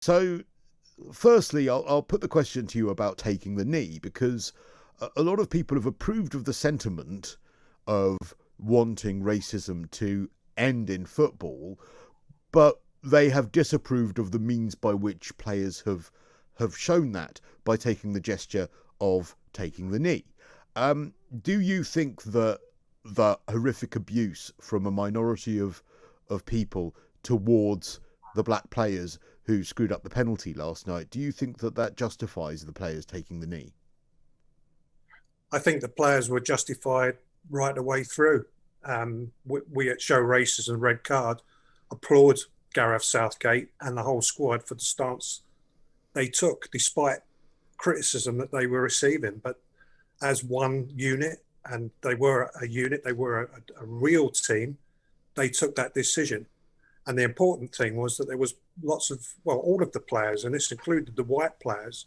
So, firstly, I'll put the question to you about taking the knee, because a lot of people have approved of the sentiment of wanting racism to end in football, but they have disapproved of the means by which players have shown that by taking the gesture of taking the knee. Do you think that the horrific abuse from a minority of people towards the black players who screwed up the penalty last night, do you think that that justifies the players taking the knee? I think the players were justified right the way through. We at Show Racism Red Card applaud Gareth Southgate and the whole squad for the stance they took, despite criticism that they were receiving. But as one unit, and they were a unit, they were a real team, they took that decision. And the important thing was that there was lots of, well, all of the players, and this included the white players,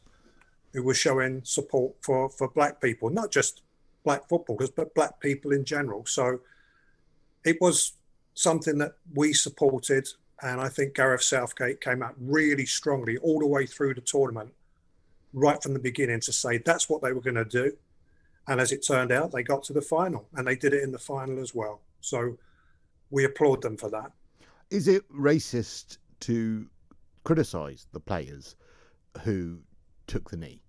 who were showing support for black people, not just black footballers, but black people in general. So it was something that we supported. And I think Gareth Southgate came out really strongly all the way through the tournament, right from the beginning, to say that's what they were going to do. And as it turned out, they got to the final, and they did it in the final as well. So we applaud them for that. Is it racist to criticise the players who took the knee?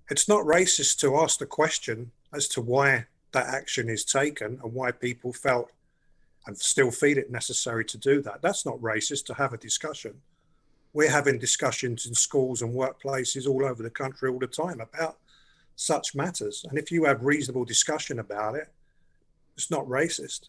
It's not racist to ask the question as to why that action is taken and why people felt and still feel it necessary to do that. That's not racist to have a discussion. We're having discussions in schools and workplaces all over the country all the time about such matters. And if you have reasonable discussion about it, it's not racist.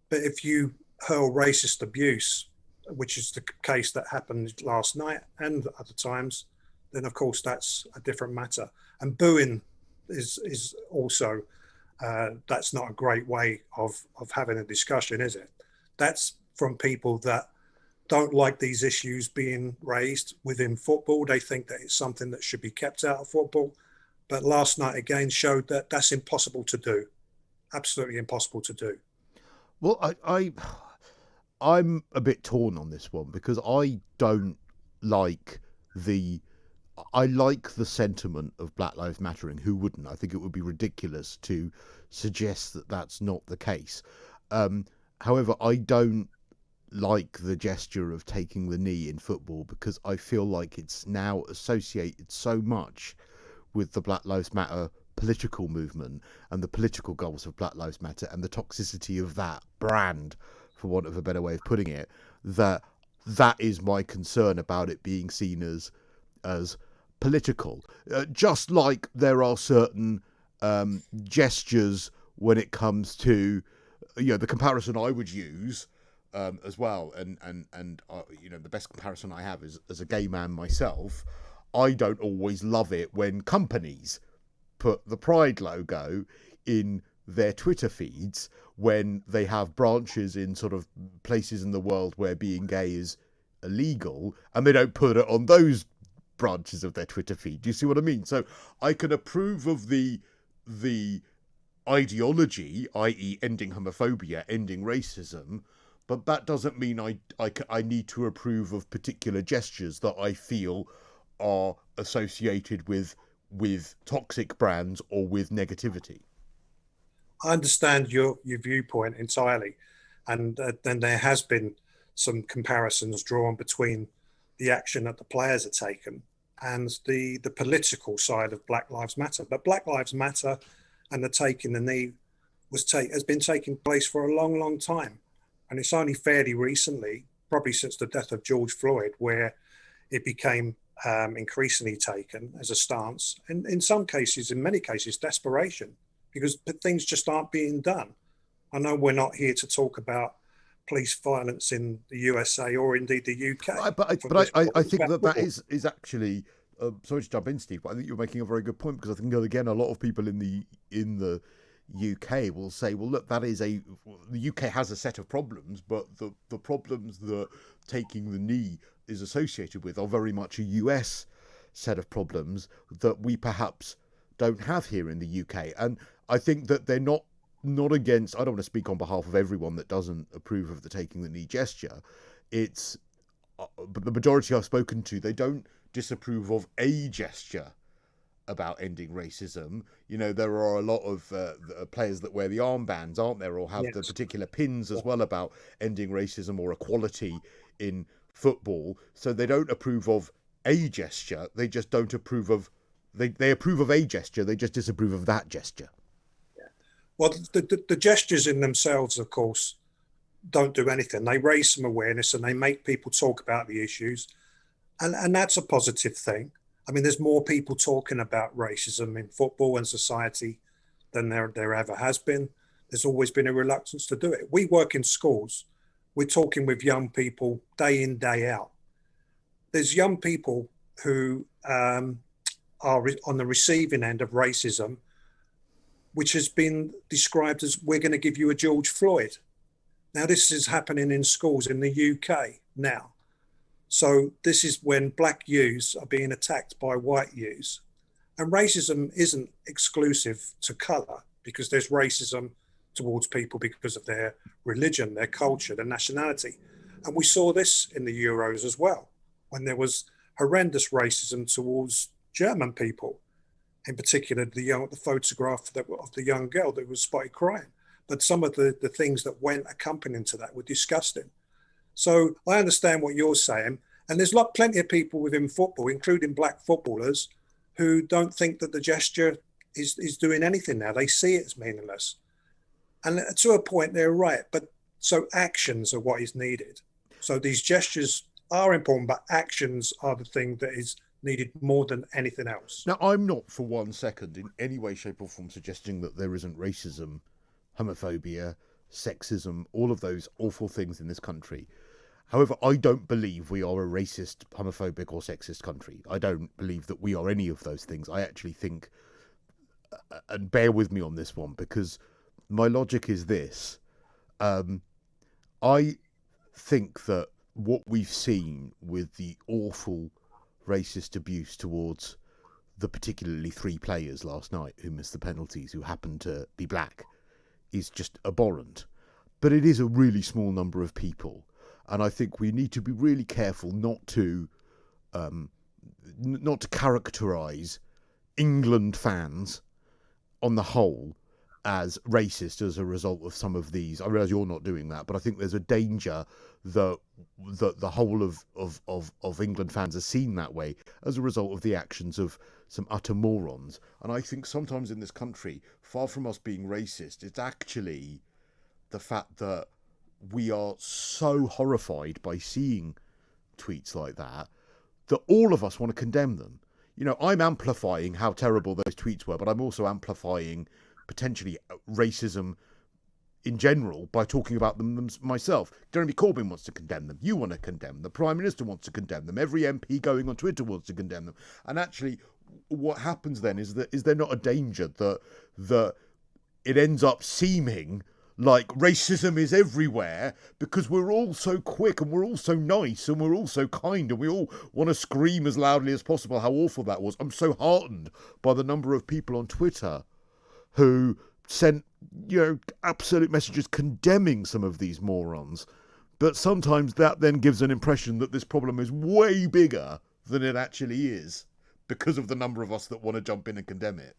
But if you hurl racist abuse, which is the case that happened last night and other times, then of course that's a different matter. And booing is also, that's not a great way of having a discussion, is it? That's from people that don't like these issues being raised within football. They think that it's something that should be kept out of football. But last night again showed that that's impossible to do. Absolutely impossible to do. Well, I'm a bit torn on this one, because I don't like the I like the sentiment of Black Lives Mattering. Who wouldn't? I think it would be ridiculous to suggest that that's not the case. However, I don't like the gesture of taking the knee in football, because I feel like it's now associated so much with the Black Lives Matter political movement and the political goals of Black Lives Matter and the toxicity of that brand, for want of a better way of putting it, that is my concern about it being seen as political. Just like there are certain gestures when it comes to, the comparison I would use as well, and the best comparison I have is, as a gay man myself, I don't always love it when companies put the Pride logo in their Twitter feeds when they have branches in sort of places in the world where being gay is illegal, and they don't put it on those branches of their Twitter feed. Do you see what I mean? So I can approve of the ideology, i.e. ending homophobia, ending racism, but that doesn't mean I need to approve of particular gestures that I feel are associated with toxic brands or with negativity. I understand your viewpoint entirely. And then there has been some comparisons drawn between the action that the players are taken and the political side of Black Lives Matter. But Black Lives Matter and the taking the knee has been taking place for a long, long time. And it's only fairly recently, probably since the death of George Floyd, where it became increasingly taken as a stance. And in some cases, in many cases, desperation, because things just aren't being done. I know we're not here to talk about police violence in the USA or indeed the UK. But I think that is actually, sorry to jump in, Steve, but I think you're making a very good point, because I think, again, a lot of people in the UK will say, well, look, the UK has a set of problems, but the problems that taking the knee is associated with are very much a US set of problems that we perhaps don't have here in the UK. And I think that they're not against, I don't want to speak on behalf of everyone that doesn't approve of the taking the knee gesture. but the majority I've spoken to, they don't disapprove of a gesture about ending racism. You know, there are a lot of players that wear the armbands, aren't there, or have the Yes. particular pins Yeah. as well about ending racism or equality in football. So they don't approve of a gesture. They just don't approve of. They approve of a gesture. They just disapprove of that gesture. Well, the gestures in themselves, of course, don't do anything. They raise some awareness and they make people talk about the issues, and that's a positive thing. I mean, there's more people talking about racism in football and society than there ever has been. There's always been a reluctance to do it. We work in schools. We're talking with young people day in, day out. There's young people who are on the receiving end of racism, which has been described as, we're going to give you a George Floyd. Now, this is happening in schools in the UK now. So this is when black youths are being attacked by white youths. And racism isn't exclusive to colour, because there's racism towards people because of their religion, their culture, their nationality. And we saw this in the Euros as well, when there was horrendous racism towards German people, in particular the photograph of the young girl that was spotted crying. But some of the things that went accompanying to that were disgusting. So I understand what you're saying. And there's plenty of people within football, including black footballers, who don't think that the gesture is doing anything now. They see it as meaningless. And to a point, they're right. But so actions are what is needed. So these gestures are important, but actions are the thing that is needed more than anything else. Now, I'm not for 1 second in any way, shape or form suggesting that there isn't racism, homophobia, sexism, all of those awful things in this country. However, I don't believe we are a racist, homophobic or sexist country. I don't believe that we are any of those things. I actually think, and bear with me on this one, because my logic is this. I think that what we've seen with the awful racist abuse towards the particularly 3 players last night who missed the penalties, who happened to be black, is just abhorrent. But it is a really small number of people. And I think we need to be really careful not to characterise England fans on the whole as racist as a result of some of these. I realise you're not doing that, but I think there's a danger that the whole of England fans are seen that way as a result of the actions of some utter morons. And I think sometimes in this country, far from us being racist, it's actually the fact that we are so horrified by seeing tweets like that all of us want to condemn them. You know, I'm amplifying how terrible those tweets were, but I'm also amplifying potentially racism in general by talking about them myself. Jeremy Corbyn wants to condemn them. You want to condemn them. The Prime Minister wants to condemn them. Every MP going on Twitter wants to condemn them. And actually, what happens then is there not a danger that it ends up seeming like racism is everywhere because we're all so quick and we're all so nice and we're all so kind and we all want to scream as loudly as possible how awful that was. I'm so heartened by the number of people on Twitter who sent, absolute messages condemning some of these morons. But sometimes that then gives an impression that this problem is way bigger than it actually is because of the number of us that want to jump in and condemn it.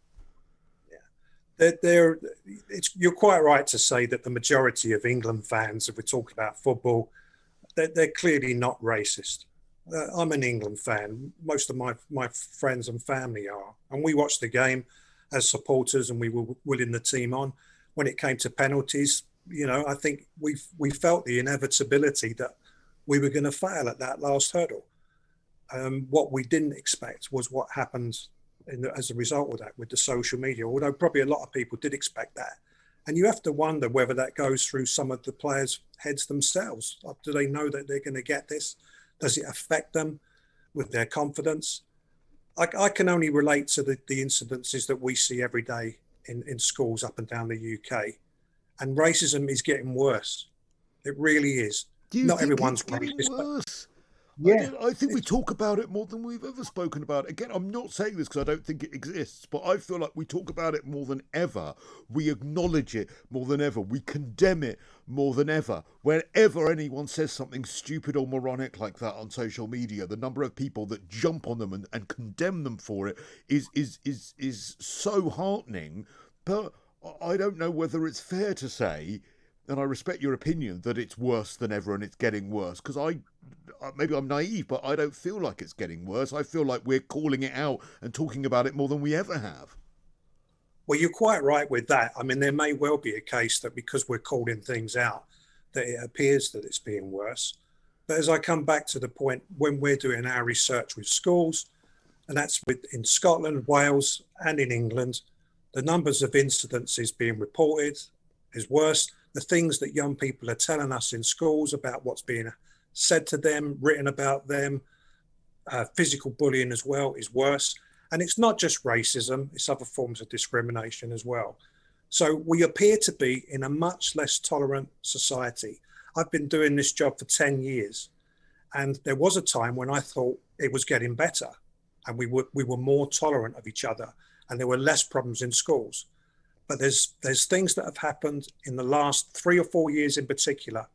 You're quite right to say that the majority of England fans, if we talk about football, they're clearly not racist. I'm an England fan. Most of my friends and family are. And we watched the game as supporters and we were willing the team on. When it came to penalties, I think we felt the inevitability that we were going to fail at that last hurdle. What we didn't expect was what happened as a result of that with the social media, although probably a lot of people did expect that. And you have to wonder whether that goes through some of the players' heads themselves. Do they know that they're going to get this? Does it affect them with their confidence? I can only relate to the incidences that we see every day in schools up and down the UK. And racism is getting worse. It really is. Do you Not think everyone's it's getting racist, worse? Yeah, I think we it's, talk about it more than we've ever spoken about it. Again, I'm not saying this because I don't think it exists, but I feel like we talk about it more than ever. We acknowledge it more than ever. We condemn it more than ever. Whenever anyone says something stupid or moronic like that on social media, the number of people that jump on them and condemn them for it is so heartening. But I don't know whether it's fair to say, and I respect your opinion, that it's worse than ever and it's getting worse, because maybe I'm naive, but I don't feel like it's getting worse. I feel like we're calling it out and talking about it more than we ever have. well, you're quite right with that. I mean, there may well be a case that because we're calling things out, that it appears that it's being worse. But as I come back to the point, when we're doing our research with schools, and that's in Scotland, Wales, and in England, the numbers of incidences being reported is worse. The things that young people are telling us in schools about what's being said to them, written about them, physical bullying as well is worse. And it's not just racism, it's other forms of discrimination as well. So we appear to be in a much less tolerant society. I've been doing this job for 10 years, and there was a time when I thought it was getting better and we were more tolerant of each other and there were less problems in schools. But there's things that have happened in the last 3 or 4 years in particular,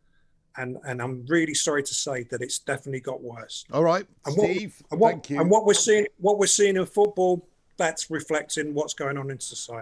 and I'm really sorry to say that it's definitely got worse. All right, And Steve, what, thank you. and what we're seeing in football, that's reflecting what's going on in society.